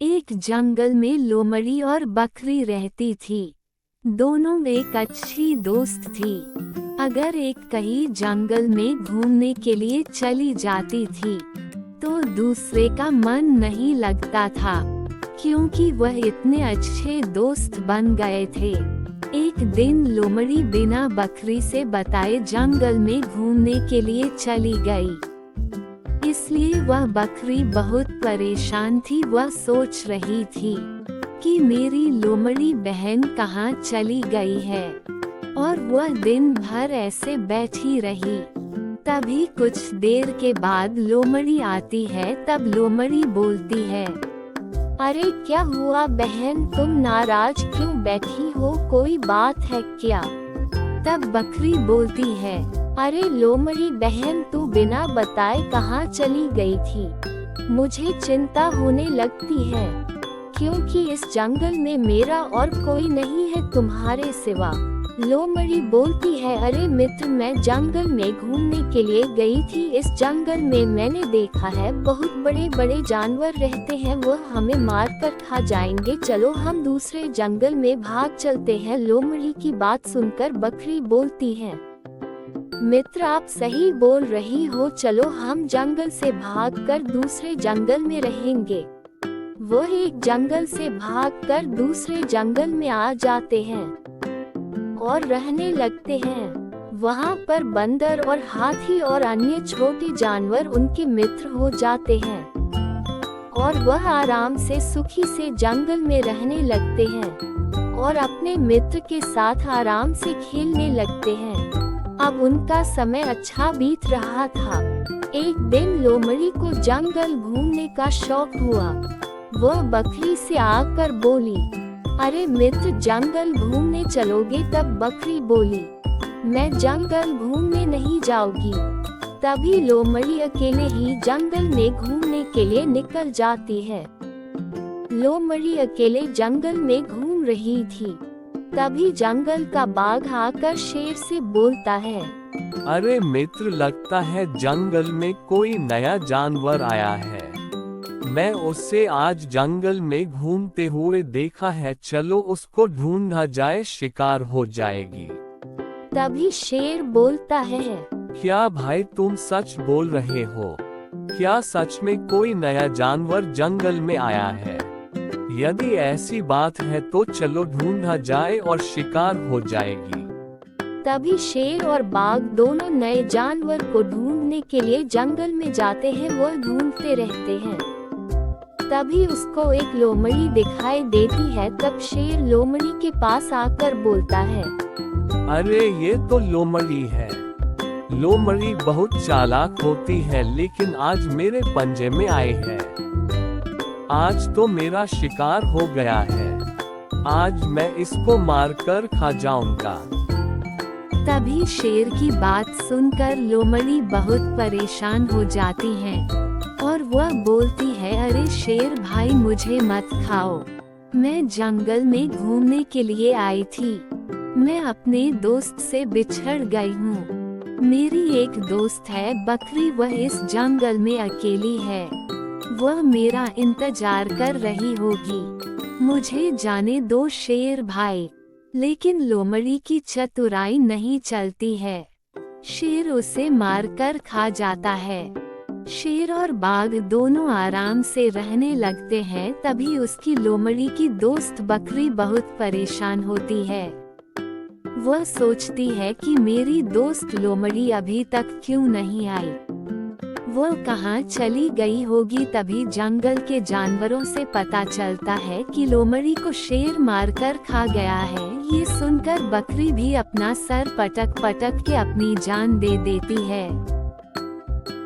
एक जंगल में लोमड़ी और बकरी रहती थी। दोनों एक अच्छी दोस्त थी। अगर एक कहीं जंगल में घूमने के लिए चली जाती थी तो दूसरे का मन नहीं लगता था, क्योंकि वह इतने अच्छे दोस्त बन गए थे। एक दिन लोमड़ी बिना बकरी से बताए जंगल में घूमने के लिए चली गई। इसलिए वह बकरी बहुत परेशान थी। वह सोच रही थी कि मेरी लोमड़ी बहन कहाँ चली गई है, और वह दिन भर ऐसे बैठी रही। तभी कुछ देर के बाद लोमड़ी आती है। तब लोमड़ी बोलती है, अरे क्या हुआ बहन, तुम नाराज क्यों बैठी हो, कोई बात है क्या? तब बकरी बोलती है, अरे लोमड़ी बहन, तू बिना बताए कहाँ चली गई थी? मुझे चिंता होने लगती है, क्योंकि इस जंगल में मेरा और कोई नहीं है तुम्हारे सिवा। लोमड़ी बोलती है, अरे मित्र, मैं जंगल में घूमने के लिए गई थी। इस जंगल में मैंने देखा है बहुत बड़े बड़े जानवर रहते हैं, वो हमें मार कर खा जाएंगे। चलो हम दूसरे जंगल में भाग चलते हैं। लोमड़ी की बात सुनकर बकरी बोलती है, मित्र, आप सही बोल रही हो, चलो हम जंगल से भागकर दूसरे जंगल में रहेंगे। वो एक जंगल से भागकर दूसरे जंगल में आ जाते हैं और रहने लगते हैं। वहाँ पर बंदर और हाथी और अन्य छोटे जानवर उनके मित्र हो जाते हैं, और वह आराम से सुखी से जंगल में रहने लगते हैं और अपने मित्र के साथ आराम से खेलने लगते हैं। अब उनका समय अच्छा बीत रहा था। एक दिन लोमड़ी को जंगल घूमने का शौक हुआ। वह बकरी से आकर बोली, अरे मित्र, जंगल घूमने चलोगे? तब बकरी बोली, मैं जंगल घूमने नहीं जाऊंगी। तभी लोमड़ी अकेले ही जंगल में घूमने के लिए निकल जाती है। लोमड़ी अकेले जंगल में घूम रही थी। तभी जंगल का बाघ आकर शेर से बोलता है, अरे मित्र, लगता है जंगल में कोई नया जानवर आया है। मैं उससे आज जंगल में घूमते हुए देखा है, चलो उसको ढूंढा जाए, शिकार हो जाएगी। तभी शेर बोलता है, क्या भाई, तुम सच बोल रहे हो? क्या सच में कोई नया जानवर जंगल में आया है? यदि ऐसी बात है तो चलो ढूंढा जाए और शिकार हो जाएगी। तभी शेर और बाघ दोनों नए जानवर को ढूंढने के लिए जंगल में जाते हैं। वो ढूंढते रहते हैं। तभी उसको एक लोमड़ी दिखाई देती है। तब शेर लोमड़ी के पास आकर बोलता है, अरे ये तो लोमड़ी है। लोमड़ी बहुत चालाक होती है, लेकिन आज मेरे पंजे में आए हैं। आज तो मेरा शिकार हो गया है। आज मैं इसको मारकर खा जाऊंगा। तभी शेर की बात सुनकर लोमड़ी बहुत परेशान हो जाती है और वह बोलती है, अरे शेर भाई, मुझे मत खाओ। मैं जंगल में घूमने के लिए आई थी। मैं अपने दोस्त से बिछड़ गई हूँ। मेरी एक दोस्त है बकरी, वह इस जंगल में अकेली है। वह मेरा इंतजार कर रही होगी। मुझे जाने दो शेर भाई। लेकिन लोमड़ी की चतुराई नहीं चलती है। शेर उसे मारकर खा जाता है। शेर और बाघ दोनों आराम से रहने लगते हैं। तभी उसकी लोमड़ी की दोस्त बकरी बहुत परेशान होती है। वह सोचती है कि मेरी दोस्त लोमड़ी अभी तक क्यों नहीं आई, वो कहाँ चली गई होगी। तभी जंगल के जानवरों से पता चलता है कि लोमड़ी को शेर मारकर खा गया है। ये सुनकर बकरी भी अपना सर पटक पटक के अपनी जान दे देती है।